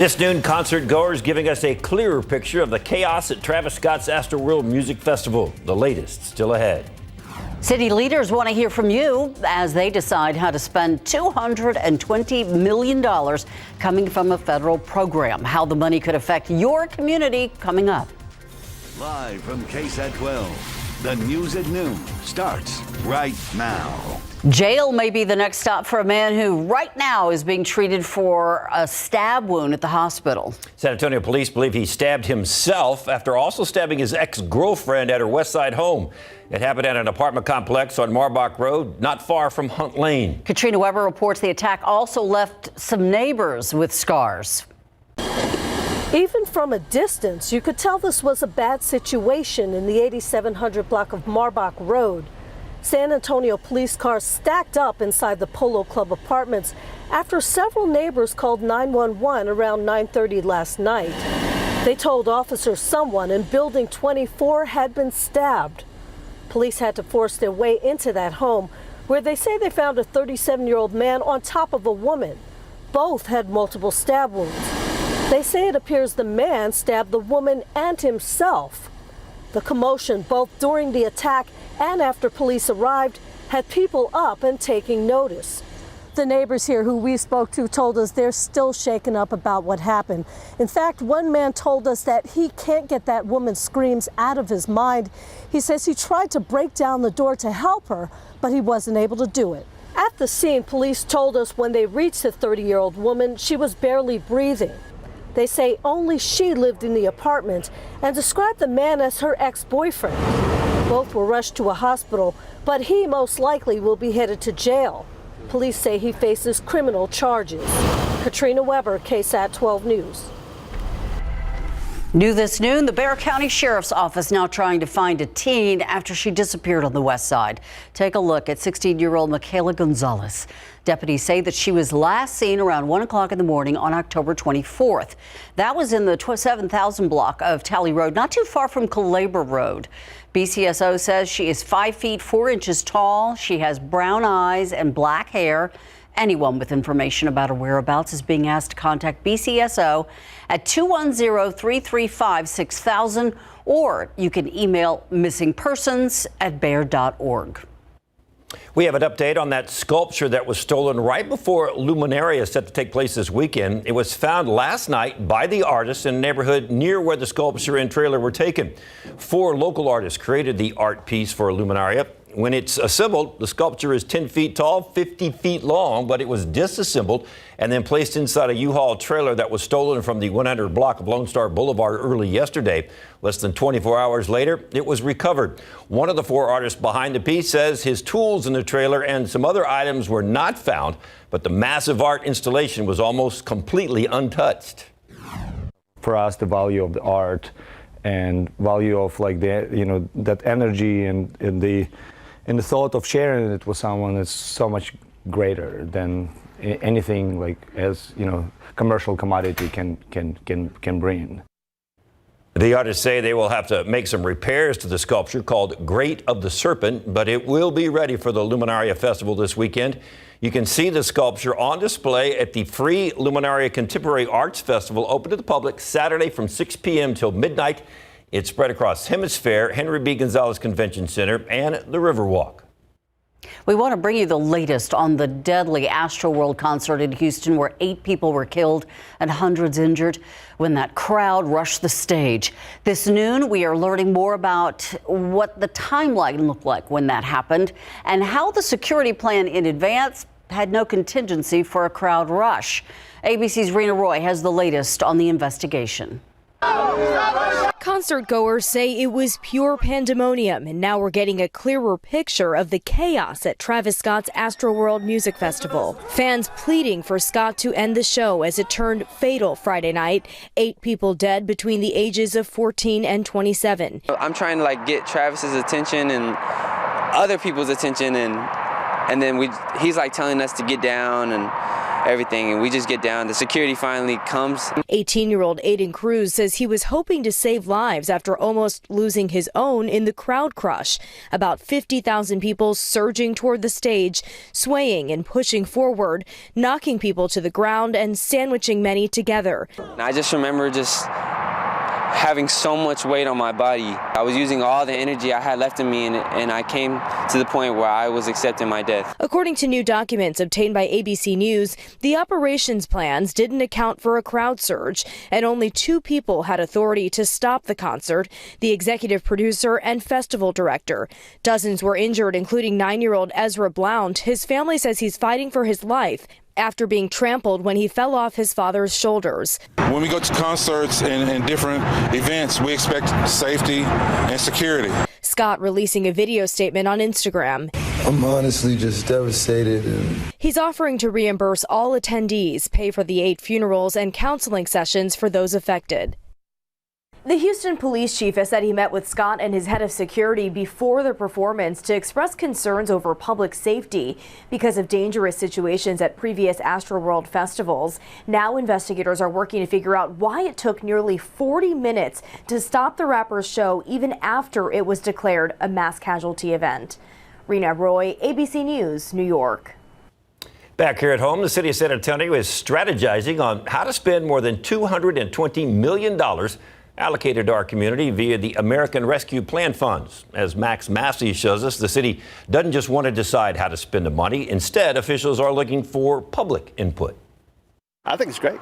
This noon, concert goers giving us a clearer picture of the chaos at Travis Scott's Astroworld Music Festival. The latest still ahead. City leaders want to hear from you as they decide how to spend $220 million coming from a federal program. How the money could affect your community coming up. Live from KSAT 12, the news at noon starts right now. Jail may be the next stop for a man who right now is being treated for a stab wound at the hospital. San Antonio police believe he stabbed himself after also stabbing his ex-girlfriend at her West Side home. It happened at an apartment complex on Marbach Road, not far from Hunt Lane. Katrina Weber reports the attack also left some neighbors with scars. Even from a distance, you could tell this was a bad situation in the 8700 block of Marbach Road. San Antonio police cars stacked up inside the Polo Club apartments after several neighbors called 911 around 9:30 last night. They told officers someone in building 24 had been stabbed. Police had to force their way into that home, where they say they found a 37-year-old man on top of a woman. Both had multiple stab wounds. They say it appears the man stabbed the woman and himself. The commotion, both during the attack and after police arrived, had people up and taking notice. The neighbors here who we spoke to told us they're still shaken up about what happened. In fact, one man told us that he can't get that woman's screams out of his mind. He says he tried to break down the door to help her, but he wasn't able to do it. At the scene, police told us when they reached the 30-year-old woman, she was barely breathing. They say only she lived in the apartment and described the man as her ex-boyfriend. Both were rushed to a hospital, but he most likely will be headed to jail. Police say he faces criminal charges. Katrina Weber, KSAT 12 News. New this noon, the Bexar County Sheriff's Office now trying to find a teen after she disappeared on the west side. Take a look at 16-year-old Michaela Gonzalez. Deputies say that she was last seen around 1 o'clock in the morning on October 24th. That was in the 7,000 block of Talley Road, not too far from Calabar Road. BCSO says she is 5 feet 4 inches tall. She has brown eyes and black hair. Anyone with information about her whereabouts is being asked to contact BCSO at 210-335-6000, or you can email missingpersons@bear.org. We have an update on that sculpture that was stolen right before Luminaria is set to take place this weekend. It was found last night by the artist in a neighborhood near where the sculpture and trailer were taken. 4 local artists created the art piece for Luminaria. When it's assembled, the sculpture is 10 feet tall, 50 feet long, but it was disassembled and then placed inside a U-Haul trailer that was stolen from the 100 block of Lone Star Boulevard early yesterday. Less than 24 hours later, it was recovered. One of the 4 artists behind the piece says his tools in the trailer and some other items were not found, but the massive art installation was almost completely untouched. For us, the value of the art and value of like the, that energy and the thought of sharing it with someone is so much greater than anything like commercial commodity can bring. The artists say they will have to make some repairs to the sculpture called Great of the Serpent, but it will be ready for the Luminaria Festival this weekend. You can see the sculpture on display at the free Luminaria Contemporary Arts Festival, open to the public Saturday from 6 p.m. till midnight. It's spread across Hemisphere, Henry B. Gonzalez Convention Center, and the Riverwalk. We want to bring you the latest on the deadly Astroworld concert in Houston, where 8 people were killed and hundreds injured when that crowd rushed the stage. This noon, we are learning more about what the timeline looked like when that happened and how the security plan in advance had no contingency for a crowd rush. ABC's Rena Roy has the latest on the investigation. Concert goers say it was pure pandemonium, and now we're getting a clearer picture of the chaos at Travis Scott's Astroworld Music Festival. Fans pleading for Scott to end the show as it turned fatal Friday night. 8 people dead between the ages of 14 and 27. I'm trying to get Travis's attention and other people's attention, and then he's telling us to get down, and everything, and we just get down. The security finally comes. 18-year-old Aiden Cruz says he was hoping to save lives after almost losing his own in the crowd crush. About 50,000 people surging toward the stage, swaying and pushing forward, knocking people to the ground and sandwiching many together. I just remember just having so much weight on my body. I was using all the energy I had left in me, and I came to the point where I was accepting my death. According to new documents obtained by ABC News, the operations plans didn't account for a crowd surge, and only 2 people had authority to stop the concert, the executive producer and festival director. Dozens were injured, including 9-year-old Ezra Blount. His family says he's fighting for his life after being trampled when he fell off his father's shoulders. When we go to concerts and different events, we expect safety and security. Scott releasing a video statement on Instagram. I'm honestly just devastated. He's offering to reimburse all attendees, pay for the 8 funerals and counseling sessions for those affected. The Houston police chief has said he met with Scott and his head of security before the performance to express concerns over public safety because of dangerous situations at previous Astroworld festivals. Now investigators are working to figure out why it took nearly 40 minutes to stop the rapper's show even after it was declared a mass casualty event. Rena Roy, ABC News, New York. Back here at home, the city of San Antonio is strategizing on how to spend more than $220 million allocated to our community via the American Rescue Plan funds. As Max Massey shows us, the city doesn't just want to decide how to spend the money. Instead, officials are looking for public input. I think it's great.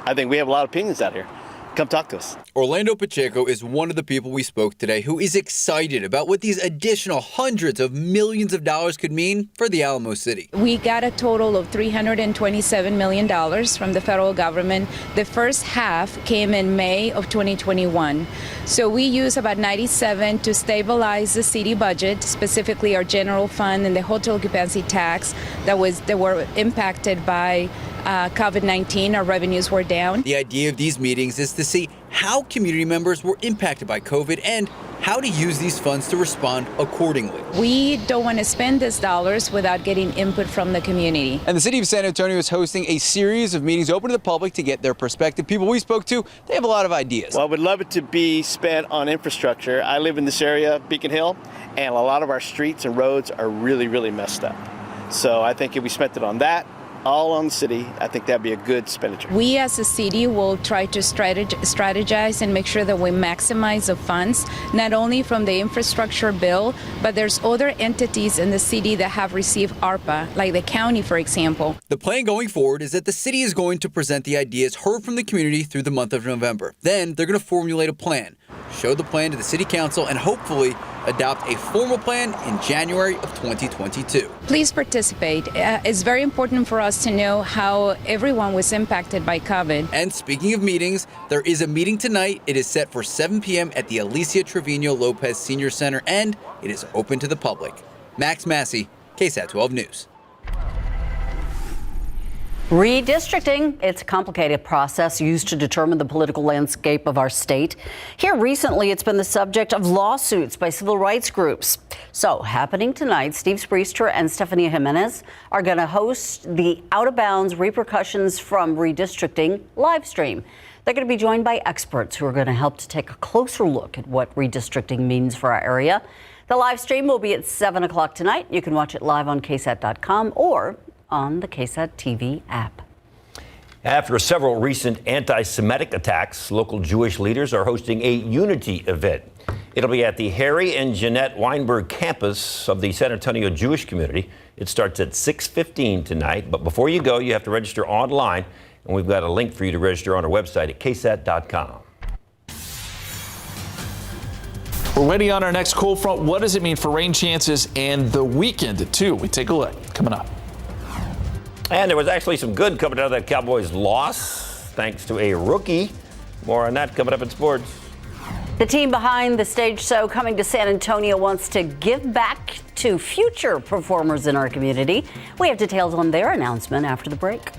I think we have a lot of opinions out here. Come talk to us. Orlando Pacheco is one of the people we spoke today who is excited about what these additional hundreds of millions of dollars could mean for the Alamo City. We got a total of $327 million from the federal government. The first half came in May of 2021. So we use about 97 to stabilize the city budget, specifically our general fund and the hotel occupancy tax that were impacted by COVID-19. Our revenues were down. The idea of these meetings is to see how community members were impacted by COVID and how to use these funds to respond accordingly. We don't want to spend these dollars without getting input from the community. And the city of San Antonio is hosting a series of meetings open to the public to get their perspective. People we spoke to, they have a lot of ideas. Well, I would love it to be spent on infrastructure. I live in this area, Beacon Hill, and a lot of our streets and roads are really, really messed up. So I think if we spent it on that, all on the city, I think that'd be a good expenditure. We as a city will try to strategize and make sure that we maximize the funds, not only from the infrastructure bill, but there's other entities in the city that have received ARPA, like the county, for example. The plan going forward is that the city is going to present the ideas heard from the community through the month of November. Then they're going to formulate a plan, show the plan to the city council, and hopefully adopt a formal plan in January of 2022. Please participate. It's very important for us to know how everyone was impacted by COVID. And speaking of meetings, there is a meeting tonight. It is set for 7 p.m. at the Alicia Trevino Lopez Senior Center, and it is open to the public. Max Massey, KSAT 12 News. Redistricting, it's a complicated process used to determine the political landscape of our state. Here recently, it's been the subject of lawsuits by civil rights groups. So happening tonight, Steve Spriester and Stephanie Jimenez are going to host the Out of Bounds Repercussions from Redistricting live stream. They're going to be joined by experts who are going to help to take a closer look at what redistricting means for our area. The live stream will be at 7 o'clock tonight. You can watch it live on KSAT.com or on the KSAT TV app. After several recent anti-Semitic attacks, local Jewish leaders are hosting a unity event. It'll be at the Harry and Jeanette Weinberg campus of the San Antonio Jewish community. It starts at 6:15 tonight, but before you go, you have to register online, and we've got a link for you to register on our website at KSAT.com. We're waiting on our next cold front. What does it mean for rain chances and the weekend, too? We take a look. Coming up. And there was actually some good coming out of that Cowboys loss, thanks to a rookie. More on that coming up in sports. The team behind the stage show coming to San Antonio wants to give back to future performers in our community. We have details on their announcement after the break.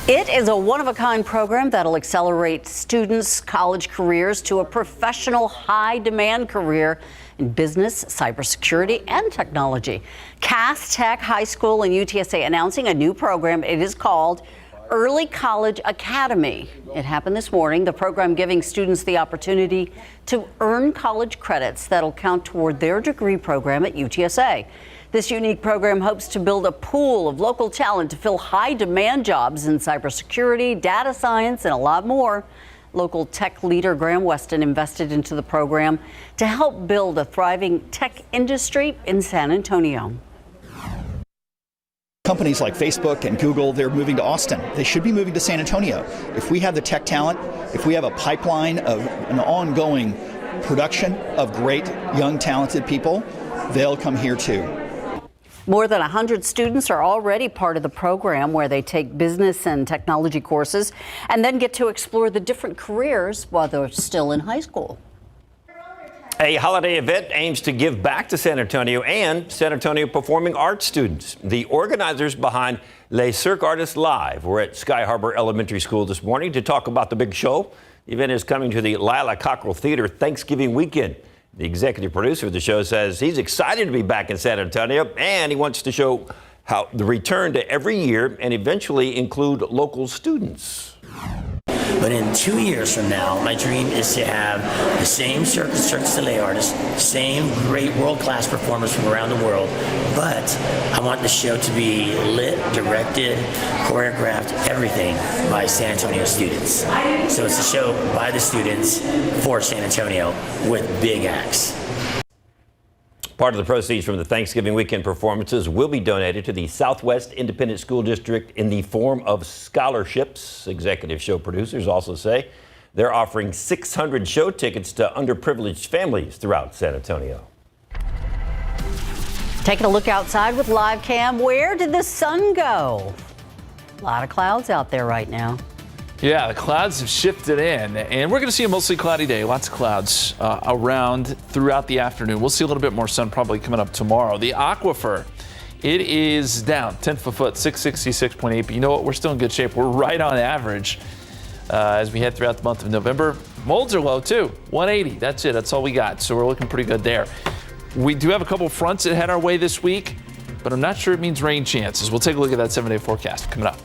It is a one-of-a-kind program that'll accelerate students' college careers to a professional, high-demand career in business, cybersecurity, and technology. Cass Tech High School and UTSA announcing a new program. It is called Early College Academy. It happened this morning. The program giving students the opportunity to earn college credits that'll count toward their degree program at UTSA. This unique program hopes to build a pool of local talent to fill high-demand jobs in cybersecurity, data science, and a lot more. Local tech leader Graham Weston invested into the program to help build a thriving tech industry in San Antonio. Companies like Facebook and Google, they're moving to Austin. They should be moving to San Antonio. If we have the tech talent, if we have a pipeline of an ongoing production of great, young, talented people, they'll come here too. More than 100 students are already part of the program where they take business and technology courses and then get to explore the different careers while they're still in high school. A holiday event aims to give back to San Antonio and San Antonio performing arts students. The organizers behind Les Cirque Artists Live were at Sky Harbor Elementary School this morning to talk about the big show. The event is coming to the Lila Cockrell Theater Thanksgiving weekend. The executive producer of the show says he's excited to be back in San Antonio, and he wants to show how the return to every year and eventually include local students. But in 2 years from now, my dream is to have the same Cirque du Soleil artists, same great world-class performers from around the world, but I want the show to be lit, directed, choreographed, everything by San Antonio students. So it's a show by the students for San Antonio with big acts. Part of the proceeds from the Thanksgiving weekend performances will be donated to the Southwest Independent School District in the form of scholarships. Executive show producers also say they're offering 600 show tickets to underprivileged families throughout San Antonio. Taking a look outside with live cam. Where did the sun go? A lot of clouds out there right now. Yeah, the clouds have shifted in, and we're going to see a mostly cloudy day. Lots of clouds around throughout the afternoon. We'll see a little bit more sun probably coming up tomorrow. The aquifer, it is down 10th of a foot, 666.8. But you know what? We're still in good shape. We're right on average as we head throughout the month of November. Molds are low too, 180. That's it. That's all we got. So we're looking pretty good there. We do have a couple fronts that head our way this week, but I'm not sure it means rain chances. We'll take a look at that 7-day forecast coming up.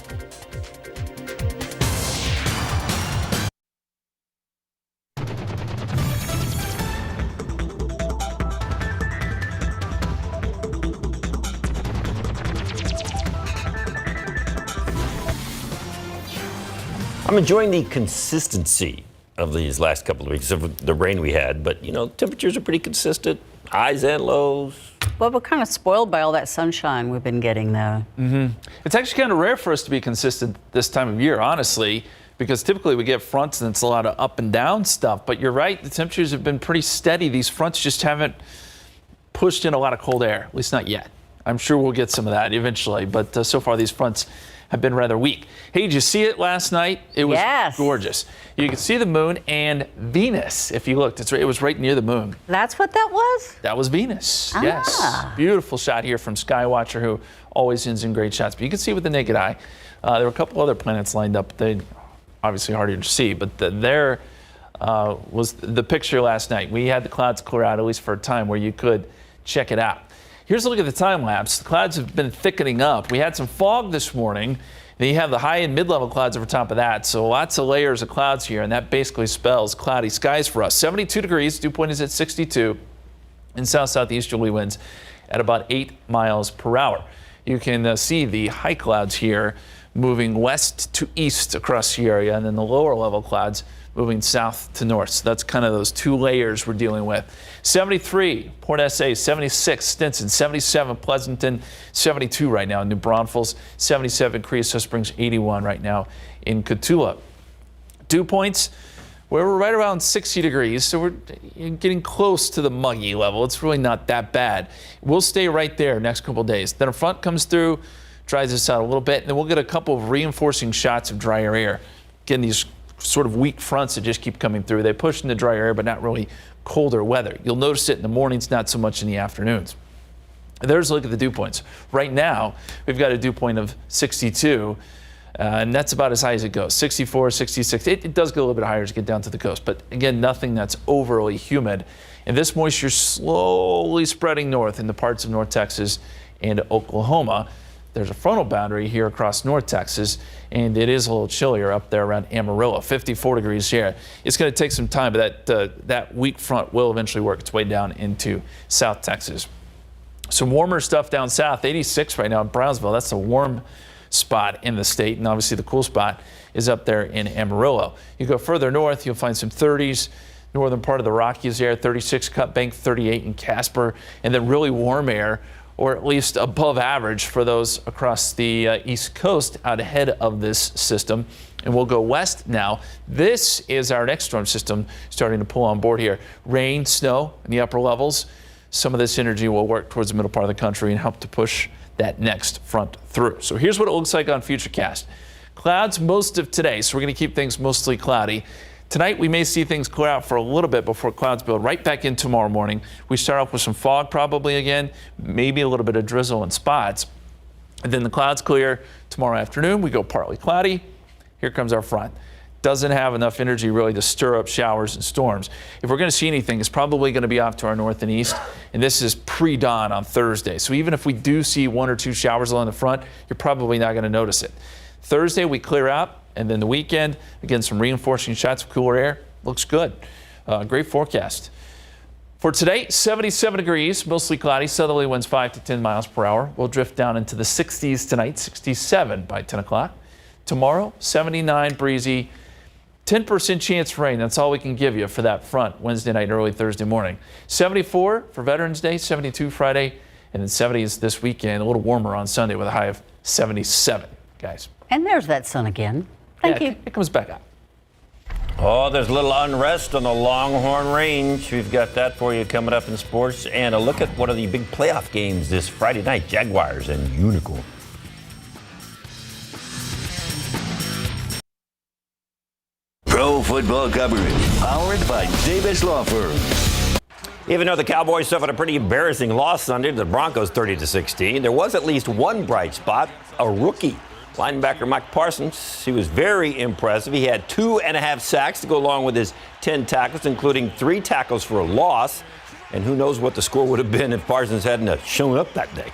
I'm enjoying the consistency of these last couple of weeks of the rain we had, but you know, temperatures are pretty consistent, highs and lows. Well, we're kind of spoiled by all that sunshine we've been getting, though. It's actually kind of rare for us to be consistent this time of year, honestly, because typically we get fronts and it's a lot of up and down stuff. But you're right, the temperatures have been pretty steady. These fronts just haven't pushed in a lot of cold air, at least not yet. I'm sure we'll get some of that eventually, but so far these fronts have been rather weak. Hey, did you see it last night? It was gorgeous. You could see the moon and Venus if you looked. It was right near the moon. That's what that was? That was Venus, yes. Beautiful shot here from Skywatcher, who always ends in great shots. But you can see with the naked eye. There were a couple other planets lined up. They obviously harder to see, but there was the picture last night. We had the clouds clear out, at least for a time, where you could check it out. Here's a look at the time lapse. The clouds have been thickening up. We had some fog this morning. Then you have the high and mid-level clouds over top of that. So lots of layers of clouds here, and that basically spells cloudy skies for us. 72 degrees, dew point is at 62, and south-southeasterly winds at about 8 miles per hour. You can see the high clouds here moving west to east across the area, and then the lower level clouds moving south to north. So that's kind of those two layers we're dealing with. 73, Port SA, 76, Stinson, 77, Pleasanton, 72 right now in New Braunfels, 77, Creosote Springs, 81 right now in Cotulla. Dew points, we're right around 60 degrees, so we're getting close to the muggy level. It's really not that bad. We'll stay right there next couple of days. Then a front comes through, dries us out a little bit, and then we'll get a couple of reinforcing shots of drier air. Again, these sort of weak fronts that just keep coming through. They push into drier air, but not really colder weather. You'll notice it in the mornings, not so much in the afternoons. There's a look at the dew points. Right now, we've got a dew point of 62. And that's about as high as it goes, 64, 66. It does get a little bit higher as you get down to the coast, but again, nothing that's overly humid. And this moisture slowly spreading north into parts of North Texas and Oklahoma. There's a frontal boundary here across North Texas, and it is a little chillier up there around Amarillo, 54 degrees here. It's going to take some time, but that weak front will eventually work its way down into South Texas. Some warmer stuff down south, 86 right now in Brownsville. That's a warm spot in the state, and obviously the cool spot is up there in Amarillo. You go further north, you'll find some 30s. Northern part of the Rockies there, 36 Cut Bank, 38 in Casper, and then really warm air, or at least above average for those across the East Coast out ahead of this system. And we'll go west now. This is our next storm system starting to pull on board here. Rain, snow in the upper levels. Some of this energy will work towards the middle part of the country and help to push that next front through. So here's what it looks like on FutureCast. Clouds most of today, so we're going to keep things mostly cloudy. Tonight, we may see things clear out for a little bit before clouds build right back in tomorrow morning. We start off with some fog probably again, maybe a little bit of drizzle in spots. And then the clouds clear tomorrow afternoon. We go partly cloudy. Here comes our front. Doesn't have enough energy really to stir up showers and storms. If we're going to see anything, it's probably going to be off to our north and east. And this is pre-dawn on Thursday. So even if we do see 1 or 2 showers along the front, you're probably not going to notice it. Thursday, we clear out. And then the weekend, again, some reinforcing shots of cooler air. Looks good. Great forecast. For today, 77 degrees, mostly cloudy, southerly winds 5 to 10 miles per hour. We'll drift down into the 60s tonight, 67 by 10 o'clock. Tomorrow, 79 breezy, 10% chance of rain. That's all we can give you for that front Wednesday night and early Thursday morning. 74 for Veterans Day, 72 Friday, and then 70s this weekend. A little warmer on Sunday with a high of 77, guys. And there's that sun again. Thank you. It comes back up. Oh, there's a little unrest on the Longhorn Range. We've got that for you coming up in sports. And a look at one of the big playoff games this Friday night, Jaguars and Unicorn. Pro football coverage powered by Davis Law Firm. Even though the Cowboys suffered a pretty embarrassing loss Sunday to the Broncos 30-16, there was at least one bright spot, a rookie. Linebacker Mike Parsons, he was very impressive. He had 2.5 sacks to go along with his 10 tackles, including 3 tackles for a loss. And who knows what the score would have been if Parsons hadn't shown up that day.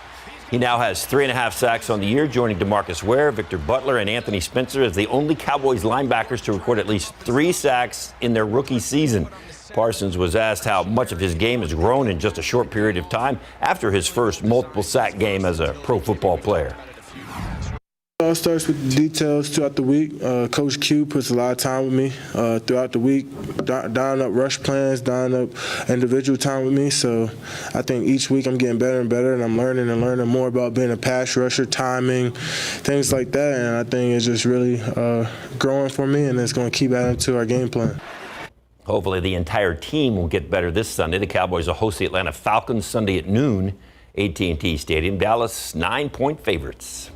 He now has 3.5 sacks on the year, joining DeMarcus Ware, Victor Butler, and Anthony Spencer as the only Cowboys linebackers to record at least 3 sacks in their rookie season. Parsons was asked how much of his game has grown in just a short period of time after his first multiple sack game as a pro football player. It all starts with the details throughout the week. Coach Q puts a lot of time with me throughout the week, dialing up rush plans, dialing up individual time with me. So I think each week I'm getting better and better, and I'm learning more about being a pass rusher, timing, things like that. And I think it's just really growing for me, and it's going to keep adding to our game plan. Hopefully the entire team will get better this Sunday. The Cowboys will host the Atlanta Falcons Sunday at noon, AT&T Stadium. Dallas 9-point favorites.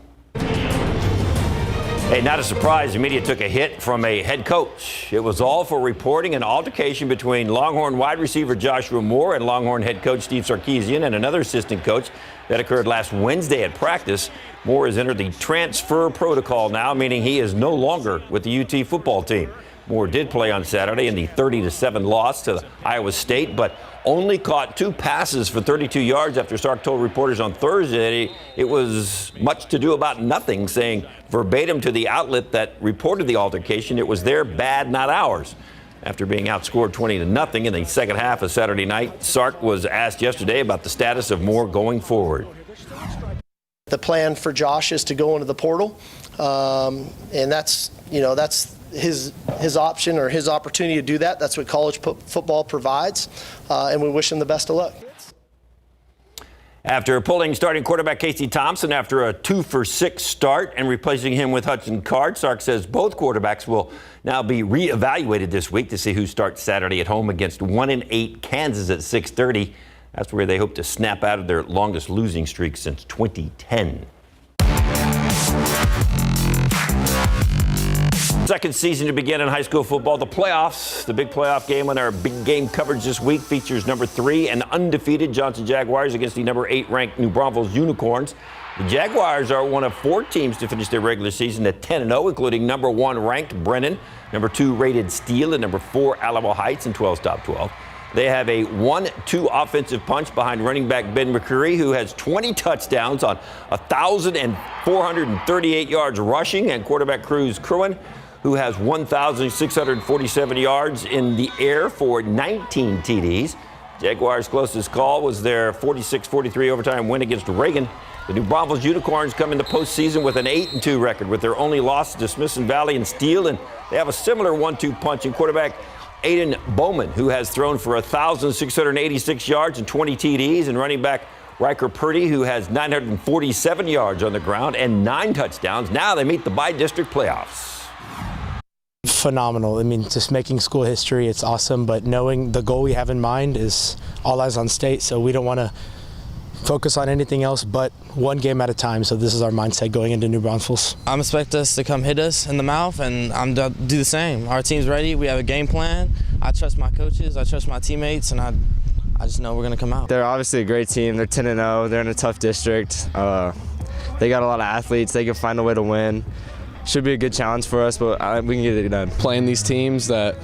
Hey, not a surprise, the media took a hit from a head coach. It was all for reporting an altercation between Longhorn wide receiver Joshua Moore and Longhorn head coach Steve Sarkisian and another assistant coach that occurred last Wednesday at practice. Moore has entered the transfer protocol now, meaning he is no longer with the UT football team. Moore did play on Saturday in the 30-7 loss to Iowa State, but only caught 2 passes for 32 yards after Sark told reporters on Thursday it was much to do about nothing, saying verbatim to the outlet that reported the altercation, it was their bad, not ours. After being outscored 20-0 in the second half of Saturday night, Sark was asked yesterday about the status of Moore going forward. The plan for Josh is to go into the portal, and that's his option or his opportunity to do that. That's what college football provides, and we wish him the best of luck. After pulling starting quarterback Casey Thompson after a 2-for-6 start and replacing him with Hudson Card, Sark says both quarterbacks will now be reevaluated this week to see who starts Saturday at home against 1-8 Kansas at 6:30. That's where they hope to snap out of their longest losing streak since 2010. Second season to begin in high school football, the playoffs. The big playoff game on our big game coverage this week features number 3 and undefeated Johnson Jaguars against the number 8 ranked New Braunfels Unicorns. The Jaguars are one of 4 teams to finish their regular season at 10-0, including number 1 ranked Brennan, number 2 rated Steele, and number 4 Alamo Heights in 12's top 12. They have a 1-2 offensive punch behind running back Ben McCreary, who has 20 touchdowns on 1,438 yards rushing, and quarterback Cruz Cruin, who has 1,647 yards in the air for 19 TDs. Jaguars' closest call was their 46-43 overtime win against Reagan. The New Braunfels Unicorns come into postseason with an 8-2 record, with their only loss to Smithson Valley and Steele, and they have a similar 1-2 punch in quarterback Aiden Bowman, who has thrown for 1,686 yards and 20 TDs, and running back Riker Purdy, who has 947 yards on the ground and 9 touchdowns. Now they meet the bi-district playoffs. Phenomenal. I mean, just making school history, it's awesome, but knowing the goal we have in mind is all eyes on state, so we don't want to focus on anything else but one game at a time. So this is our mindset going into New Braunfels. I expect us to come hit us in the mouth, and I'm do the same. Our team's ready. We have a game plan. I trust my coaches. I trust my teammates, and I just know we're going to come out. They're obviously a great team. They're 10-0. They're in a tough district. They got a lot of athletes. They can find a way to win. Should be a good challenge for us, but we can get it done. Playing these teams that,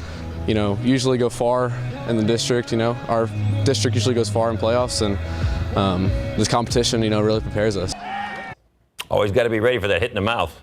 usually go far in the district. Our district usually goes far in playoffs, and this competition, really prepares us. Always got to be ready for that hit in the mouth.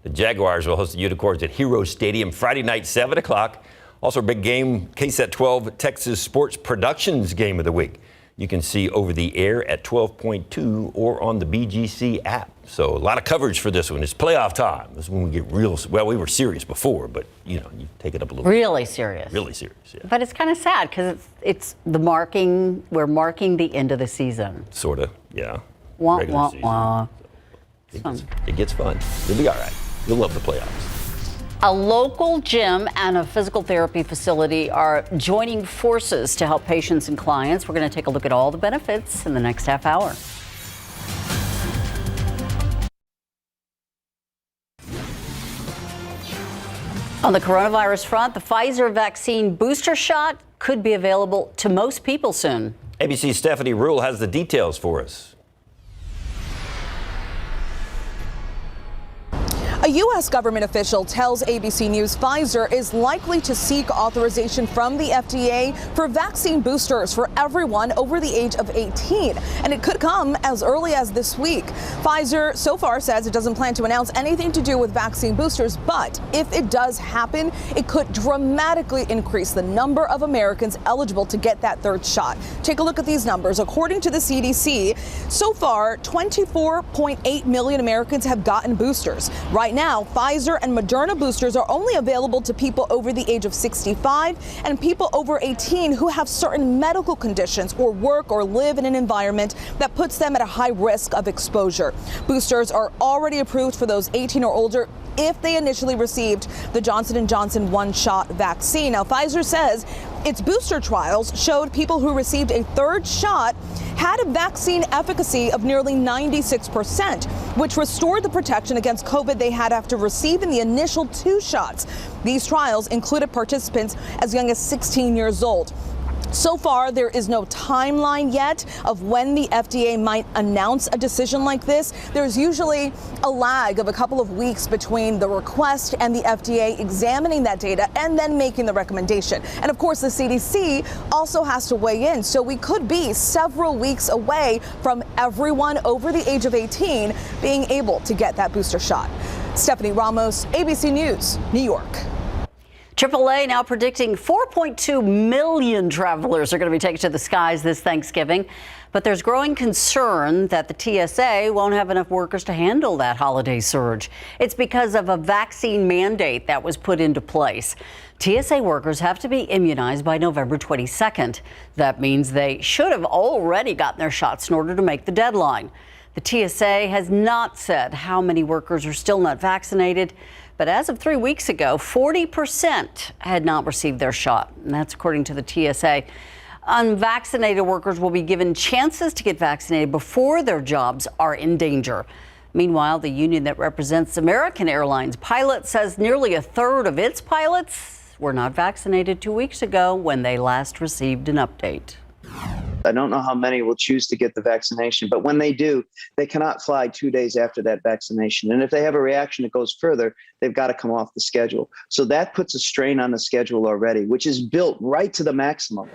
The Jaguars will host the Unicorns at Hero Stadium Friday night, 7 o'clock. Also a big game, KSAT 12 Texas Sports Productions Game of the Week. You can see over the air at 12.2 or on the BGC app. So a lot of coverage for this one. It's playoff time. This is when we get real. Well, we were serious before, but you take it up a little. Really serious. Really serious. Yeah. But it's kind of sad because it's the marking. We're marking the end of the season. Sort of. Yeah. Wah, wah, wah. It gets fun. You'll be all right. You'll love the playoffs. A local gym and a physical therapy facility are joining forces to help patients and clients. We're going to take a look at all the benefits in the next half hour. On the coronavirus front, the Pfizer vaccine booster shot could be available to most people soon. ABC's Stephanie Rule has the details for us. A U.S. government official tells ABC News Pfizer is likely to seek authorization from the FDA for vaccine boosters for everyone over the age of 18, and it could come as early as this week. Pfizer so far says it doesn't plan to announce anything to do with vaccine boosters, but if it does happen, it could dramatically increase the number of Americans eligible to get that third shot. Take a look at these numbers. According to the CDC, so far, 24.8 million Americans have gotten boosters. Right now, Pfizer and Moderna boosters are only available to people over the age of 65 and people over 18 who have certain medical conditions or work or live in an environment that puts them at a high risk of exposure. Boosters are already approved for those 18 or older if they initially received the Johnson & Johnson one-shot vaccine. Now, Pfizer says its booster trials showed people who received a third shot had a vaccine efficacy of nearly 96%, which restored the protection against COVID they had after receiving the initial 2 shots. These trials included participants as young as 16 years old. So far, there is no timeline yet of when the FDA might announce a decision like this. There's usually a lag of a couple of weeks between the request and the FDA examining that data and then making the recommendation. And of course, the CDC also has to weigh in. So we could be several weeks away from everyone over the age of 18 being able to get that booster shot. Stephanie Ramos, ABC News, New York. AAA now predicting 4.2 million travelers are going to be taken to the skies this Thanksgiving. But there's growing concern that the TSA won't have enough workers to handle that holiday surge. It's because of a vaccine mandate that was put into place. TSA workers have to be immunized by November 22nd. That means they should have already gotten their shots in order to make the deadline. The TSA has not said how many workers are still not vaccinated. But as of 3 weeks ago, 40% had not received their shot. And that's according to the TSA. Unvaccinated workers will be given chances to get vaccinated before their jobs are in danger. Meanwhile, the union that represents American Airlines pilots says nearly a third of its pilots were not vaccinated 2 weeks ago when they last received an update. I don't know how many will choose to get the vaccination, but when they do, they cannot fly 2 days after that vaccination. And if they have a reaction that goes further, they've got to come off the schedule. So that puts a strain on the schedule already, which is built right to the maximum.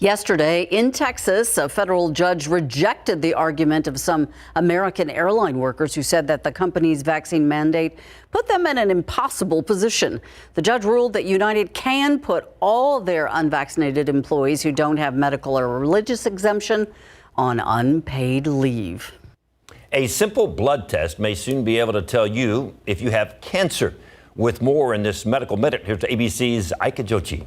Yesterday in Texas, a federal judge rejected the argument of some American airline workers who said that the company's vaccine mandate put them in an impossible position. The judge ruled that United can put all their unvaccinated employees who don't have medical or religious exemption on unpaid leave. A simple blood test may soon be able to tell you if you have cancer. With more in this Medical Minute, here's ABC's Ika Jochi.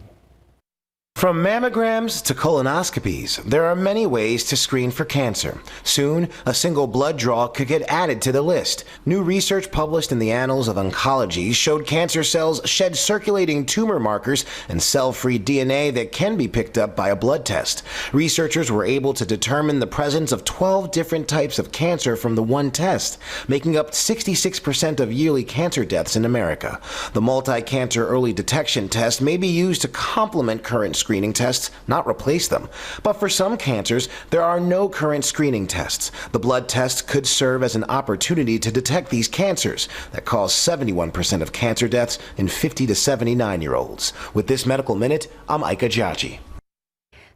From mammograms to colonoscopies, there are many ways to screen for cancer. Soon, a single blood draw could get added to the list. New research published in the Annals of Oncology showed cancer cells shed circulating tumor markers and cell-free DNA that can be picked up by a blood test. Researchers were able to determine the presence of 12 different types of cancer from the one test, making up 66% of yearly cancer deaths in America. The multi-cancer early detection test may be used to complement current screening tests, not replace them. But for some cancers, there are no current screening tests. The blood test could serve as an opportunity to detect these cancers that cause 71% of cancer deaths in 50 to 79-year-olds. With this Medical Minute, I'm Ika Jochi.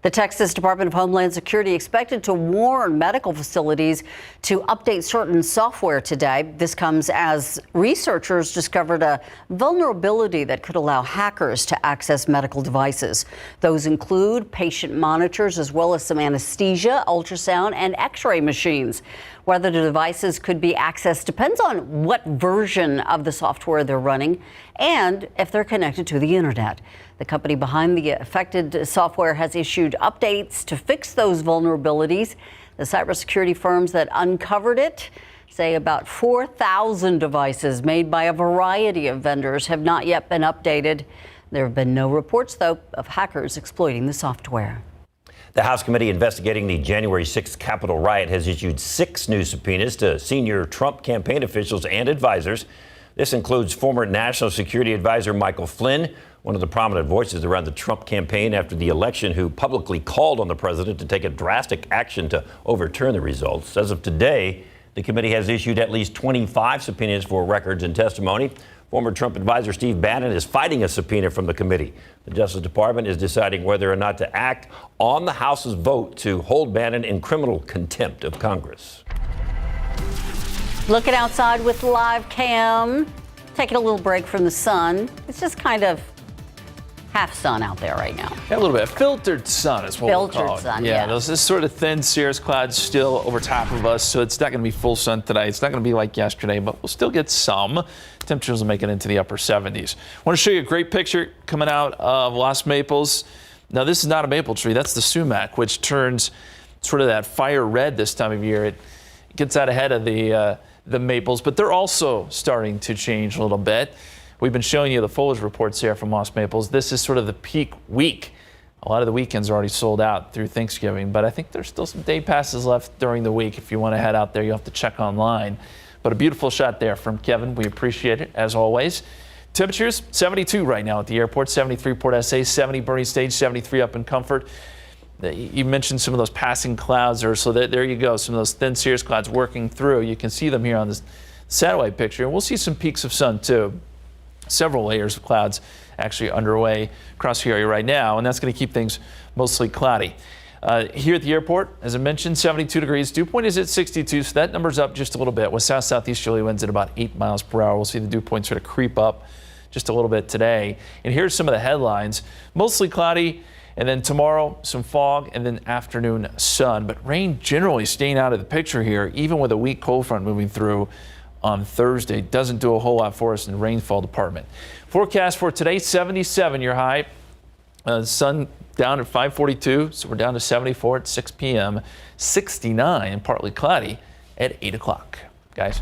The Texas Department of Homeland Security expected to warn medical facilities to update certain software today. This comes as researchers discovered a vulnerability that could allow hackers to access medical devices. Those include patient monitors as well as some anesthesia, ultrasound, and x-ray machines. Whether the devices could be accessed depends on what version of the software they're running and if they're connected to the internet. The company behind the affected software has issued updates to fix those vulnerabilities. The cybersecurity firms that uncovered it say about 4,000 devices made by a variety of vendors have not yet been updated. There have been no reports, though, of hackers exploiting the software. The House committee investigating the January 6th Capitol riot has issued 6 new subpoenas to senior Trump campaign officials and advisors. This includes former National Security Advisor Michael Flynn, one of the prominent voices around the Trump campaign after the election, who publicly called on the president to take a drastic action to overturn the results. As of today, the committee has issued at least 25 subpoenas for records and testimony. Former Trump advisor Steve Bannon is fighting a subpoena from the committee. The Justice Department is deciding whether or not to act on the House's vote to hold Bannon in criminal contempt of Congress. Looking outside with live cam, taking a little break from the sun. It's just kind of half sun out there right now. Yeah, a little bit. Filtered sun is what we'll call it. Filtered sun, yeah. Those this sort of thin cirrus clouds still over top of us, so it's not going to be full sun today. It's not going to be like yesterday, but we'll still get some. Temperatures will make it into the upper 70s. I want to show you a great picture coming out of Los Maples. Now, this is not a maple tree. That's the sumac, which turns sort of that fire red this time of year. It gets out ahead of the maples, but they're also starting to change a little bit. We've been showing you the foliage reports here from Los Maples. This is sort of the peak week. A lot of the weekends are already sold out through Thanksgiving, but I think there's still some day passes left during the week. If you want to head out there, you'll have to check online. But a beautiful shot there from Kevin. We appreciate it, as always. Temperatures, 72 right now at the airport, 73 Port SA, 70 Boerne Stage, 73 up in Comfort. You mentioned some of those passing clouds, so there you go, some of those thin cirrus clouds working through. You can see them here on this satellite picture, and we'll see some peaks of sun too. Several layers of clouds actually underway across the area right now, and that's going to keep things mostly cloudy. Here at the airport, as I mentioned, 72 degrees. Dew point is at 62, so that number's up just a little bit with south-southeasterly winds at about 8 miles per hour. We'll see the dew point sort of creep up just a little bit today. And here's some of the headlines. Mostly cloudy, and then tomorrow some fog, and then afternoon sun. But rain generally staying out of the picture here, even with a weak cold front moving through on Thursday. Doesn't do a whole lot for us in the rainfall department. Forecast for today, 77 your high. Sun down at 5:42, so we're down to 74 at 6 p.m. 69 and partly cloudy at 8 o'clock. Guys.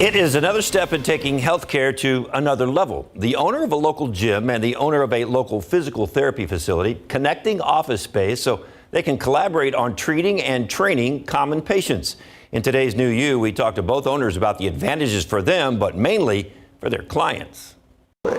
It is another step in taking healthcare to another level. The owner of a local gym and the owner of a local physical therapy facility connecting office space so they can collaborate on treating and training common patients. In today's New You, we talked to both owners about the advantages for them, but mainly for their clients.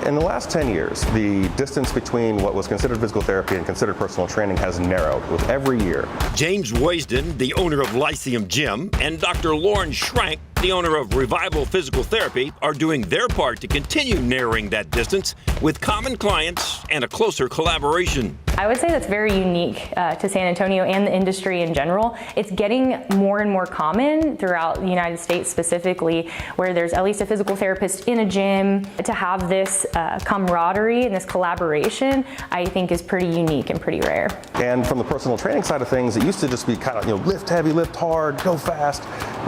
In the last 10 years, the distance between what was considered physical therapy and considered personal training has narrowed with every year. James Roysden, the owner of Lyceum Gym, and Dr. Lauren Schrank, the owner of Revival Physical Therapy, are doing their part to continue narrowing that distance with common clients and a closer collaboration. I would say that's very unique to San Antonio and the industry in general. It's getting more and more common throughout the United States specifically, where there's at least a physical therapist in a gym. To have this camaraderie and this collaboration, I think is pretty unique and pretty rare. And from the personal training side of things, it used to just be kind of, lift heavy, lift hard, go fast.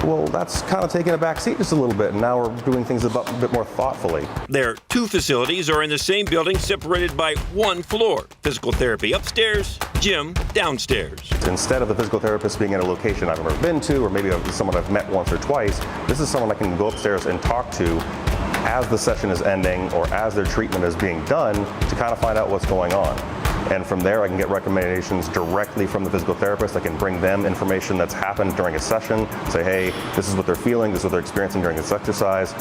Well, that's kind of taking a back seat just a little bit, and now we're doing things a bit more thoughtfully. Their two facilities are in the same building, separated by one floor. Physical therapy upstairs, gym downstairs. Instead of the physical therapist being in a location I've never been to, or maybe someone I've met once or twice, this is someone I can go upstairs and talk to as the session is ending or as their treatment is being done to kind of find out what's going on. And from there, I can get recommendations directly from the physical therapist. I can bring them information that's happened during a session, say, hey, this is what they're feeling, this is what they're experiencing during this exercise.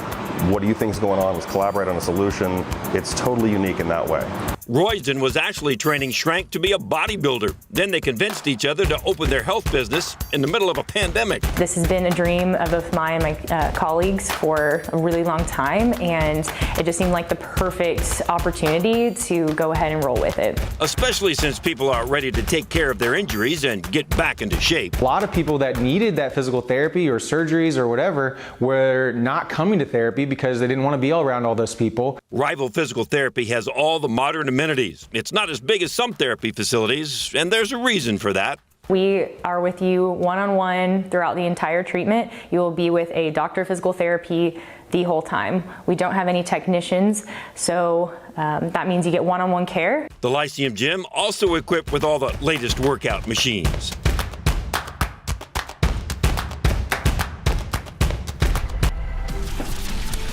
What do you think is going on? Let's collaborate on a solution. It's totally unique in that way. Roysden was actually training Schrank to be a bodybuilder. Then they convinced each other to open their health business in the middle of a pandemic. This has been a dream of both mine and my colleagues for a really long time, and it just seemed like the perfect opportunity to go ahead and roll with it. Especially since people are ready to take care of their injuries and get back into shape. A lot of people that needed that physical therapy or surgeries or whatever were not coming to therapy because they didn't want to be around all those people. Rival Physical Therapy has all the modern amenities. It's not as big as some therapy facilities, and there's a reason for that. We are with you one-on-one throughout the entire treatment. You will be with a doctor of physical therapy the whole time. We don't have any technicians, so that means you get one-on-one care. The Lyceum Gym also equipped with all the latest workout machines.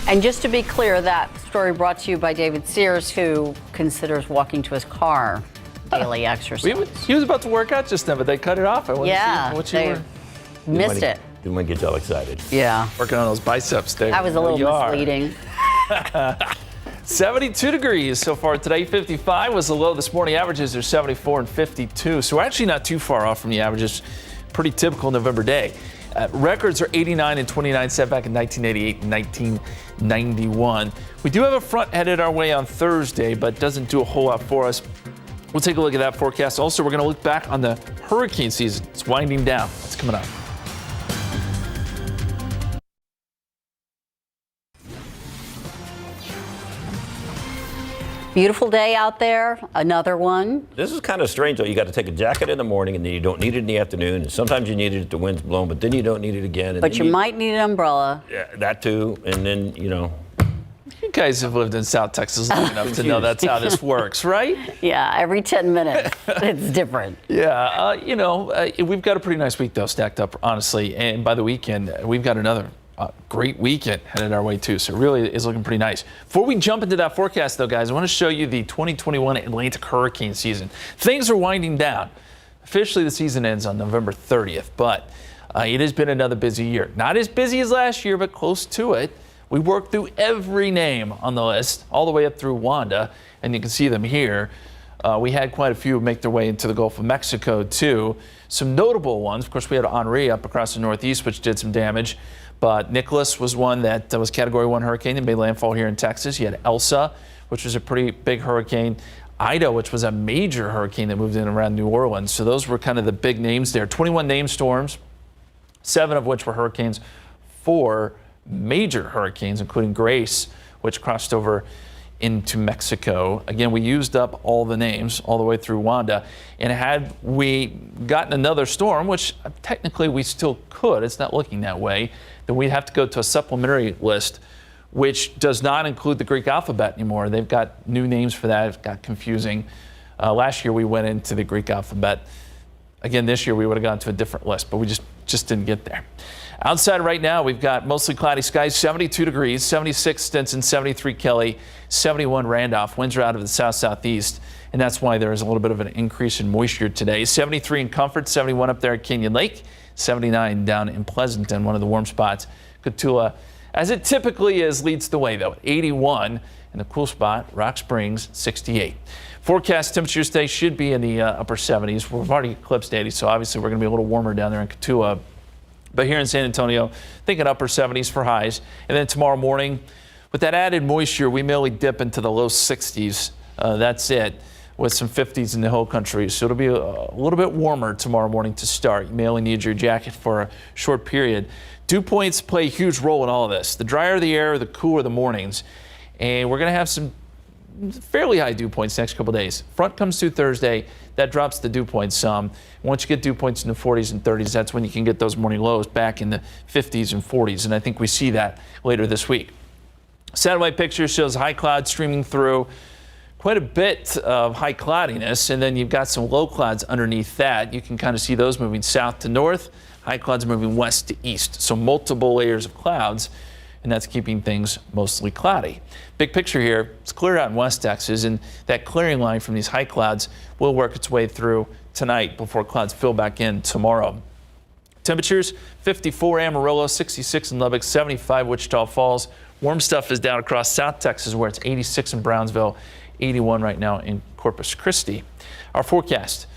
And just to be clear, that story brought to you by David Sears, who considers walking to his car daily exercise. He was about to work out just then, but they cut it off. I wanted to see what you were. Missed it. Didn't want to get y'all excited. Yeah. Working on those biceps there. That was a little misleading. 72 degrees so far today. 55 was the low this morning. Averages are 74 and 52. So we're actually not too far off from the averages. Pretty typical November day. Records are 89 and 29 set back in 1988 and 1991. We do have a front headed our way on Thursday, but doesn't do a whole lot for us. We'll take a look at that forecast. Also, we're going to look back on the hurricane season. It's winding down. That's coming up. Beautiful day out there. Another one. This is kind of strange, though. You got to take a jacket in the morning, and then you don't need it in the afternoon. And sometimes you need it if the wind's blowing, but then you don't need it again. And but you might need an umbrella. Yeah, that too. And then, You guys have lived in South Texas long enough to know that's how this works, right? Yeah, every 10 minutes. It's different. Yeah, we've got a pretty nice week, though, stacked up, honestly. And by the weekend, we've got another great weekend headed our way, too. So it really is looking pretty nice. Before we jump into that forecast, though, guys, I want to show you the 2021 Atlantic hurricane season. Things are winding down. Officially, the season ends on November 30th, but it has been another busy year. Not as busy as last year, but close to it. We worked through every name on the list, all the way up through Wanda, and you can see them here. We had quite a few make their way into the Gulf of Mexico, too. Some notable ones. Of course, we had Henri up across the Northeast, which did some damage. But Nicholas was one that was Category 1 hurricane that made landfall here in Texas. You had Elsa, which was a pretty big hurricane. Ida, which was a major hurricane that moved in around New Orleans. So those were kind of the big names there. 21 named storms, 7 of which were hurricanes, 4 major hurricanes, including Grace, which crossed over into Mexico. Again, we used up all the names all the way through Wanda. And had we gotten another storm, which technically we still could, it's not looking that way, then we'd have to go to a supplementary list, which does not include the Greek alphabet anymore. They've got new names for that. It got confusing. Last year we went into the Greek alphabet. Again, this year we would have gone to a different list, but we just didn't get there. Outside right now, we've got mostly cloudy skies, 72 degrees, 76 Stinson, 73 Kelly, 71 Randolph. Winds are out of the south-southeast, and that's why there is a little bit of an increase in moisture today. 73 in Comfort, 71 up there at Canyon Lake, 79 down in Pleasanton, one of the warm spots. Cotulla, as it typically is, leads the way, though, 81. And the cool spot, Rock Springs, 68. Forecast temperatures today should be in the upper 70s. We've already eclipsed 80, so obviously we're going to be a little warmer down there in Cotulla. But here in San Antonio, thinking upper 70s for highs. And then tomorrow morning, with that added moisture, we may only dip into the low 60s. That's it, with some 50s in the whole country. So it'll be a little bit warmer tomorrow morning to start. You may only need your jacket for a short period. Dew points play a huge role in all of this. The drier the air, the cooler the mornings. And we're going to have some fairly high dew points next couple days. Front comes through Thursday. That drops the dew points some. Once you get dew points in the 40s and 30s, that's when you can get those morning lows back in the 50s and 40s. And I think we see that later this week. Satellite picture shows high clouds streaming through. Quite a bit of high cloudiness. And then you've got some low clouds underneath that. You can kind of see those moving south to north. High clouds moving west to east. So multiple layers of clouds. And that's keeping things mostly cloudy. Big picture here, it's clear out in West Texas, and that clearing line from these high clouds will work its way through tonight before clouds fill back in tomorrow. Temperatures, 54 Amarillo, 66 in Lubbock, 75 Wichita Falls. Warm stuff is down across South Texas, where it's 86 in Brownsville, 81 right now in Corpus Christi. Our forecast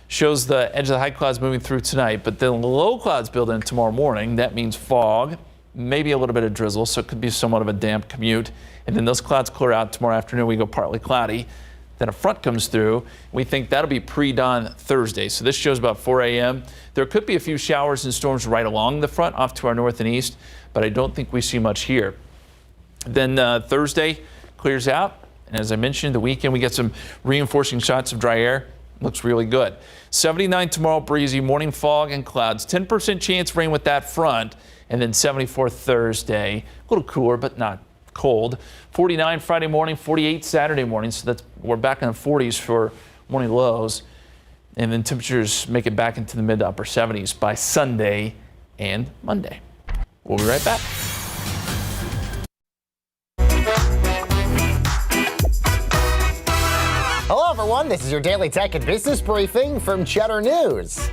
shows the edge of the high clouds moving through tonight, but then the low clouds build in tomorrow morning. That means fog. Maybe a little bit of drizzle, so it could be somewhat of a damp commute. And then those clouds clear out tomorrow afternoon. We go partly cloudy. Then a front comes through. We think that'll be pre-dawn Thursday. So this shows about 4 a.m. There could be a few showers and storms right along the front off to our north and east, but I don't think we see much here. Then Thursday clears out. And as I mentioned, the weekend we get some reinforcing shots of dry air. Looks really good. 79 tomorrow, breezy, morning fog and clouds. 10% chance rain with that front. And then 74 Thursday, a little cooler, but not cold. 49 Friday morning, 48 Saturday morning. So we're back in the 40s for morning lows. And then temperatures make it back into the mid to upper 70s by Sunday and Monday. We'll be right back. Hello, everyone. This is your daily tech and business briefing from Cheddar News.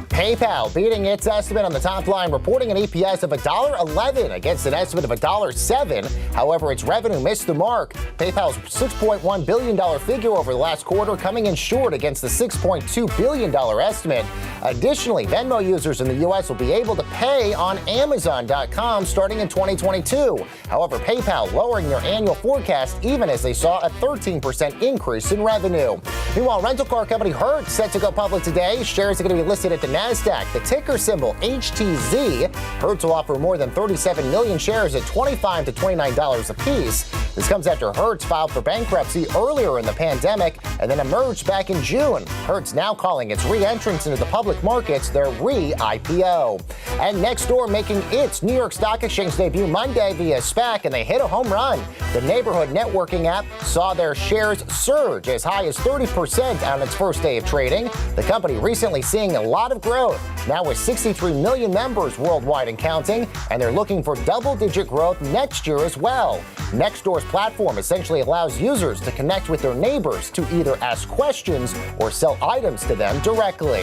PayPal beating its estimate on the top line, reporting an EPS of $1.11 against an estimate of $1.07. However, its revenue missed the mark. PayPal's $6.1 billion figure over the last quarter coming in short against the $6.2 billion estimate. Additionally, Venmo users in the U.S. will be able to pay on Amazon.com starting in 2022. However, PayPal lowering their annual forecast even as they saw a 13% increase in revenue. Meanwhile, rental car company Hertz set to go public today. Shares are going to be listed at the NASDAQ, the ticker symbol HTZ. Hertz will offer more than 37 million shares at $25 to $29 apiece. This comes after Hertz filed for bankruptcy earlier in the pandemic and then emerged back in June. Hertz now calling its re-entrance into the public markets their re-IPO. And Nextdoor making its New York Stock Exchange debut Monday via SPAC, and they hit a home run. The neighborhood networking app saw their shares surge as high as 30% on its first day of trading. The company recently seeing a lot of growth, now with 63 million members worldwide and counting, and they're looking for double-digit growth next year as well. Nextdoor's platform essentially allows users to connect with their neighbors to either ask questions or sell items to them directly.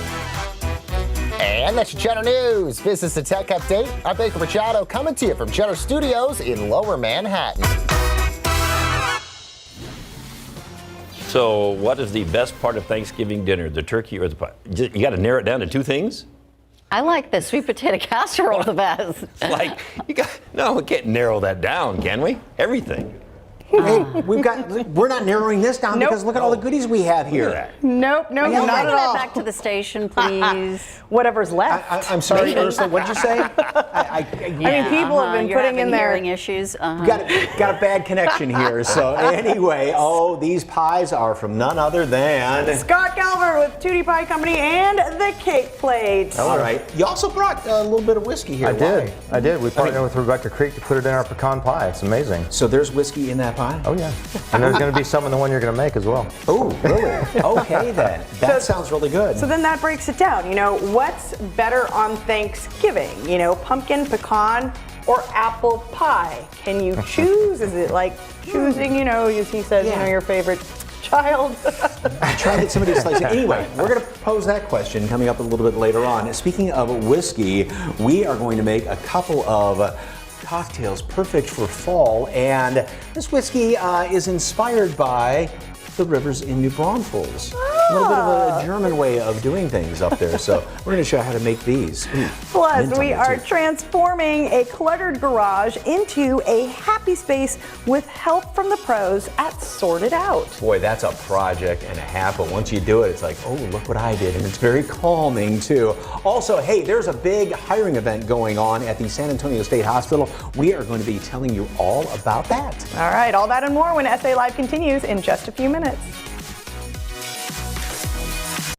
And that's your Cheddar News Business and Tech Update. I'm Baker Machado coming to you from Cheddar Studios in Lower Manhattan. So what is the best part of Thanksgiving dinner, the turkey or the pie? You got to narrow it down to two things? I like the sweet potato casserole the best. We can't narrow that down, can we? Everything. Hey, we're not narrowing this down because look at all the goodies we have here. Nope, not at all. Back to the station, please. Whatever's left. I'm sorry, Ursula, what'd you say? I mean, people have been putting in their hearing issues. Got a bad connection here. So anyway, these pies are from none other than Scott Calvert with Tootie Pie Company and the Cake Plate. All right. You also brought a little bit of whiskey here. I did. We partnered with Rebecca Creek to put it in our pecan pie. It's amazing. So there's whiskey in that pie. pie? Oh, yeah. And there's going to be some in the one you're going to make as well. Oh, really? Okay, then. That sounds really good. So then that breaks it down. You know, what's better on Thanksgiving? You know, pumpkin, pecan, or apple pie? Can you choose? Is it like choosing, you know, as he said, you know, your favorite child? I'm trying to get somebody to slice it. Anyway, we're going to pose that question coming up a little bit later on. Speaking of whiskey, we are going to make a couple of cocktails perfect for fall, and this whiskey is inspired by the rivers in New Braunfels. A little bit of a German way of doing things up there, so we're going to show you how to make these. Plus, we are transforming a cluttered garage into a happy space with help from the pros at Sort It Out. Boy, that's a project and a half, but once you do it, it's like, oh, look what I did, and it's very calming, too. Also, hey, there's a big hiring event going on at the San Antonio State Hospital. We are going to be telling you all about that. All right, all that and more when SA Live continues in just a few minutes.